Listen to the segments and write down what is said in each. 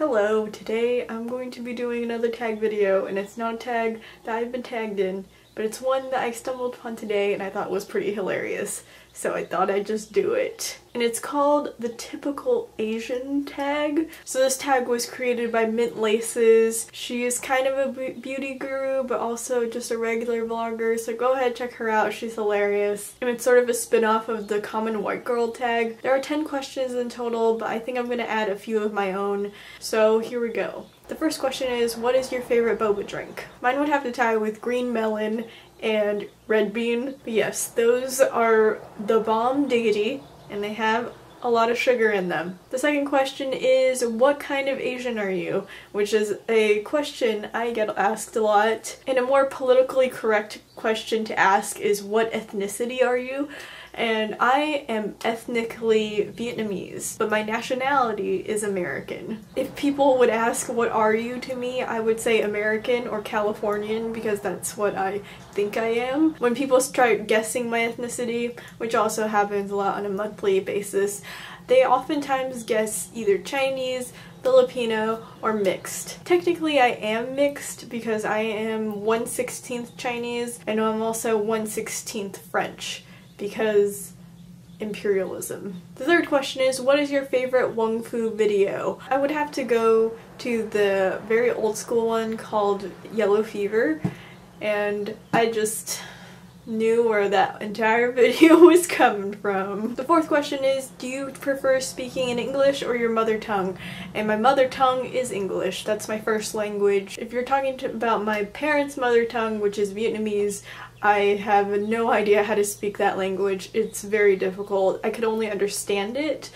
Hello, today I'm going to be doing another tag video, and it's not a tag that I've been tagged in, but it's one that I stumbled upon today and I thought was pretty hilarious, so I thought I'd just do it. And it's called the Typical Asian Tag. So this tag was created by Mint Laces. She is kind of a beauty guru, but also just a regular vlogger, so go ahead, check her out, she's hilarious. And it's sort of a spin-off of the common white girl tag. There are 10 questions in total, but I think I'm gonna add a few of my own. So here we go. The first question is, what is your favorite boba drink? Mine would have to tie with green melon and red bean. But yes, those are the bomb diggity, and they have a lot of sugar in them. The second question is, what kind of Asian are you? Which is a question I get asked a lot. And a more politically correct question to ask is, what ethnicity are you? And I am ethnically Vietnamese, but my nationality is American. If people would ask what are you to me, I would say American or Californian, because that's what I think I am. When people start guessing my ethnicity, which also happens a lot on a monthly basis, they oftentimes guess either Chinese, Filipino, or mixed. Technically I am mixed because I am 1/16 Chinese, and I'm also 1/16 French. Because imperialism. The third question is, what is your favorite Wong Fu video? I would have to go to the very old school one called Yellow Fever, and I just knew where that entire video was coming from. The fourth question is, do you prefer speaking in English or your mother tongue? And my mother tongue is English. That's my first language. If you're talking about my parents' mother tongue, which is Vietnamese, I have no idea how to speak that language. It's very difficult. I could only understand it,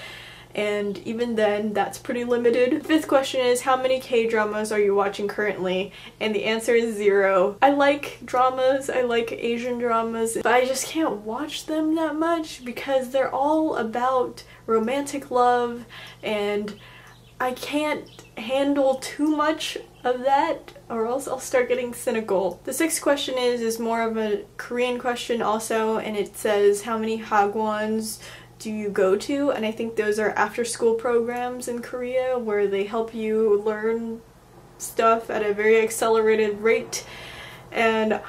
and even then, that's pretty limited. The fifth question is, how many K-dramas are you watching currently? And the answer is 0. I like dramas, I like Asian dramas, but I just can't watch them that much because they're all about romantic love, and I can't handle too much of that, or else I'll start getting cynical. The sixth question is more of a Korean question also, and it says, how many Hagwons do you go to? And I think those are after-school programs in Korea where they help you learn stuff at a very accelerated rate, and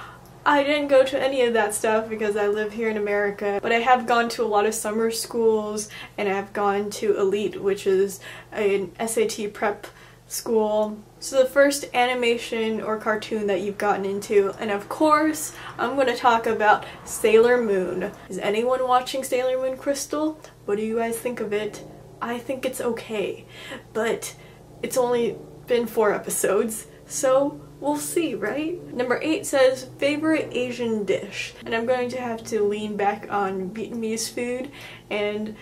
I didn't go to any of that stuff because I live here in America, but I have gone to a lot of summer schools, and I've gone to Elite, which is an SAT prep school. So the first animation or cartoon that you've gotten into, and of course I'm going to talk about Sailor Moon. Is anyone watching Sailor Moon Crystal? What do you guys think of it? I think it's okay, but it's only been 4 episodes, so we'll see, right? Number 8 says, favorite Asian dish. And I'm going to have to lean back on Vietnamese food and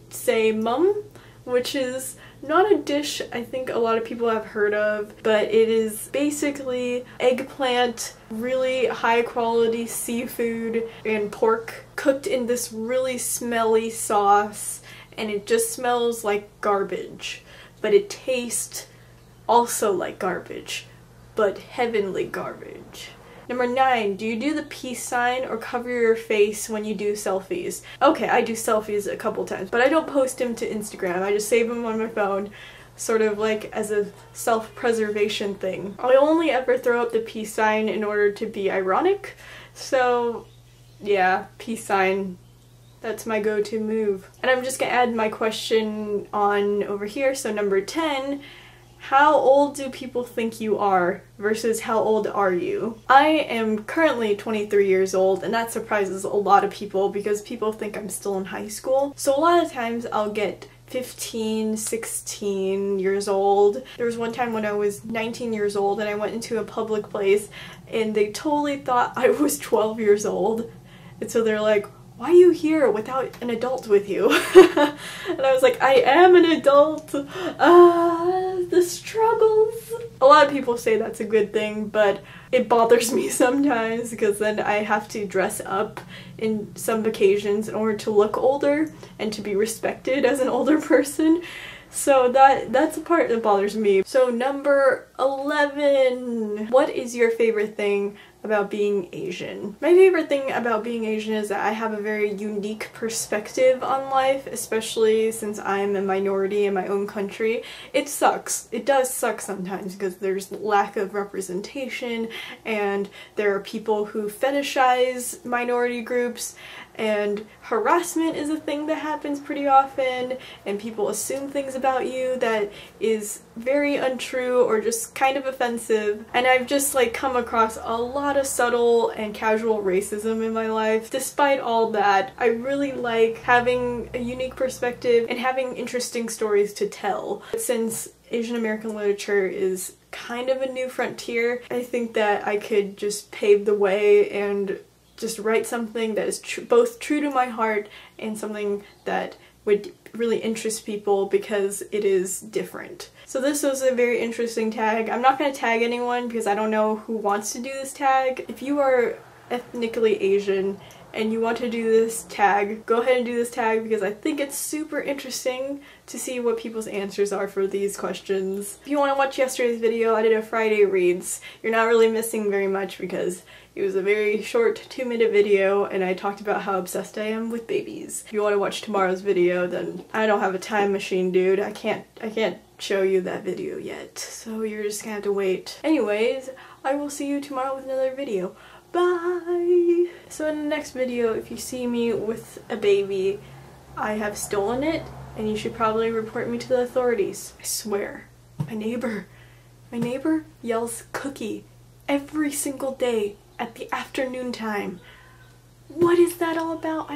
say mum, which is not a dish I think a lot of people have heard of, but it is basically eggplant, really high quality seafood and pork cooked in this really smelly sauce, and it just smells like garbage, but it tastes also like garbage, but heavenly garbage. Number 9, do you do the peace sign or cover your face when you do selfies? Okay, I do selfies a couple times, but I don't post them to Instagram. I just save them on my phone, sort of like as a self-preservation thing. I only ever throw up the peace sign in order to be ironic, so yeah, peace sign. That's my go-to move. And I'm just gonna add my question on over here, so number 10, how old do people think you are versus how old are you? I am currently 23 years old, and that surprises a lot of people because people think I'm still in high school. So a lot of times I'll get 15, 16 years old. There was one time when I was 19 years old and I went into a public place and they totally thought I was 12 years old. And so they're like, why are you here without an adult with you? And I was like, I am an adult. The struggles. A lot of people say that's a good thing, but it bothers me sometimes because then I have to dress up in some occasions in order to look older and to be respected as an older person. So that's the part that bothers me. So number 11. What is your favorite thing about being Asian? My favorite thing about being Asian is that I have a very unique perspective on life, especially since I'm a minority in my own country. It sucks. It does suck sometimes because there's lack of representation and there are people who fetishize minority groups, and harassment is a thing that happens pretty often, and people assume things about you that is very untrue or just kind of offensive. And I've just like come across a lot of subtle and casual racism in my life. Despite all that, I really like having a unique perspective and having interesting stories to tell. Since Asian American literature is kind of a new frontier, I think that I could just pave the way and just write something that is both true to my heart and something that would really interest people because it is different. So this was a very interesting tag. I'm not going to tag anyone because I don't know who wants to do this tag. If you are ethnically Asian and you want to do this tag, go ahead and do this tag because I think it's super interesting to see what people's answers are for these questions. If you want to watch yesterday's video, I did a Friday reads. You're not really missing very much because it was a very short 2-minute video and I talked about how obsessed I am with babies. If you want to watch tomorrow's video, then I don't have a time machine, dude. I can't show you that video yet, so you're just gonna have to wait. Anyways, I will see you tomorrow with another video. Bye! So in the next video, if you see me with a baby, I have stolen it and you should probably report me to the authorities. I swear. My neighbor yells cookie every single day at the afternoon time. What is that all about?